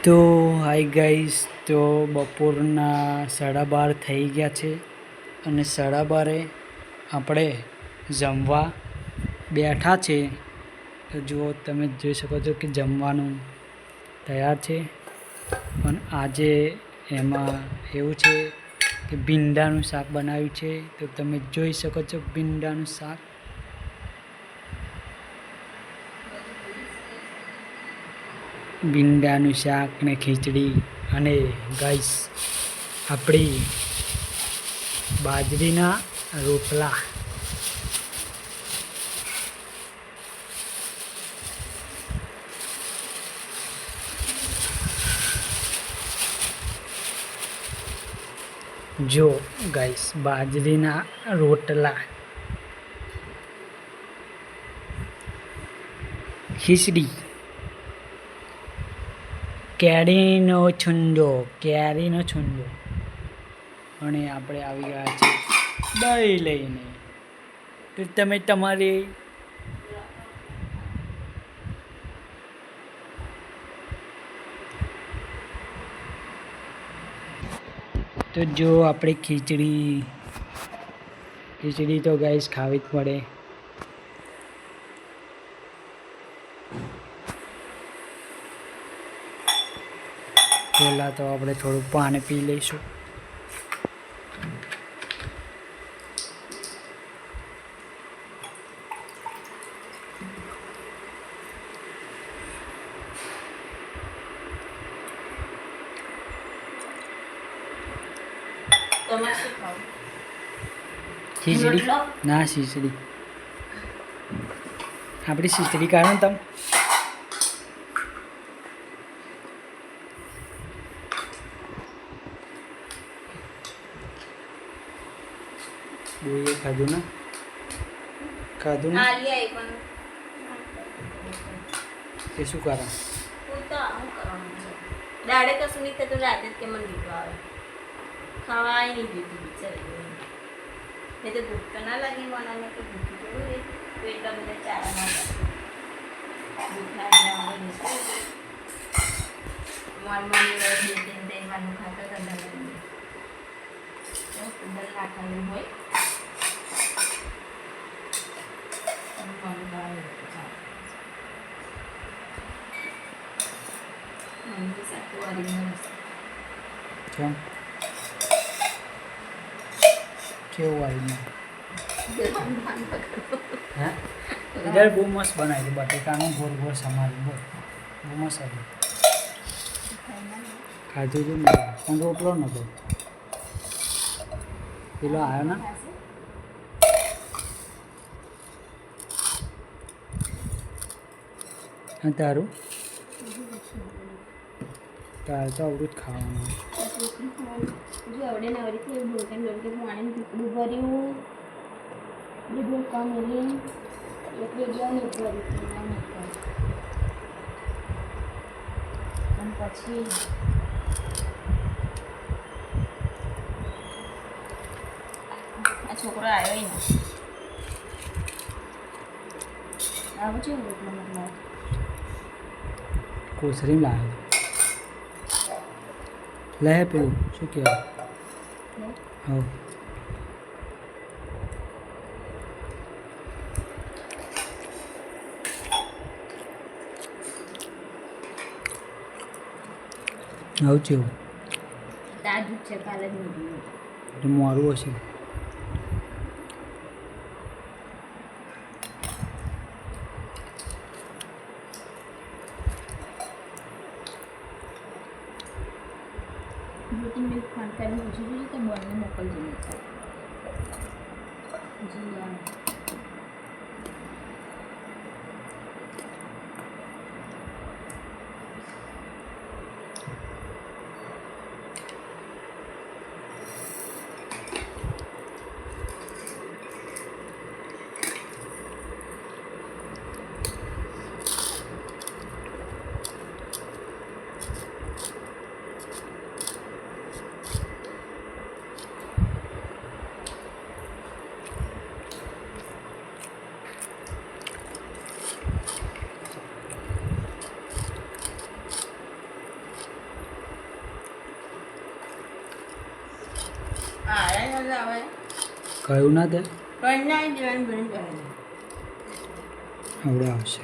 તો hi guys, તો બપોરના 12:30 થઈ ગયા છે અને 12:30 આપણે જમવા બેઠા છે. તો જુઓ, તમે જોઈ શકો છો કે જમવાનું તૈયાર છે. પણ આજે એમાં એવું છે કે ભીંડાનું શાક બનાવ્યું છે. તો તમે જોઈ શકો છો ભીંડાનું શાક. ભીંડાનું શાક ને ખીચડી અને ગાઈસ આપણી બાજરીના રોટલા. જો ગાઈસ, બાજરીના રોટલા, ખીચડી, કેરીનો છુંદો અને આપણે આવી ગયા છીએ દહીં લઈને. તો તમે તમારી તો જો આપણે ખીચડી તો ગાઈસ ખાવી જ પડે. પહેલાં તો આપણે થોડું પાણી પી લઈશું. ખીચડી ના, ખીચડી આપણી ખીચડી કાઢો ને તમે. બોઈએ ખાધું ને એ શું કારણ? દાડે કશું નહીં થતું, રાતે કે મને દીધું આવે ખાવાય નહીં દીધું બિચારી. એ તો ભૂખ તો ના લાગી મને કે ભૂખ કેવું રે તો એટલા બધા ચારા ના ભૂખ લાગી ખાતા હતા નાખવાનું હોય. કેમ કેવું આવ્યું? હે ઇધર બહુ મસ્ત બનાવી બટેકાનું ગોળ ગોળ સમારી. બહુ મસ્ત હતું. ખાધું હતું ને પણ રોટલો નહોતો. પેલો આવ્યો ને તારું તારે તો અવરું જ ખાવાનું. આવડે ને આવડી પાણી ઢીકડું ભર્યું, બધું કામ મેલી એટલે ભર્યું અને પછી આ છોકરો આવ્યો ને આવું છે મતલબ કોસરી લાવે લે પેલું શું કહેવાય? હા, આવું છે એવું તાજું છે, કાલે જ તો મારું હશે. તમે ફોન કરીને પૂછી જોજો તો બોલને મોકલજો. આયા ન આવે કયું ના તે કઈ ના જીવન બની જાય આવડે આવશે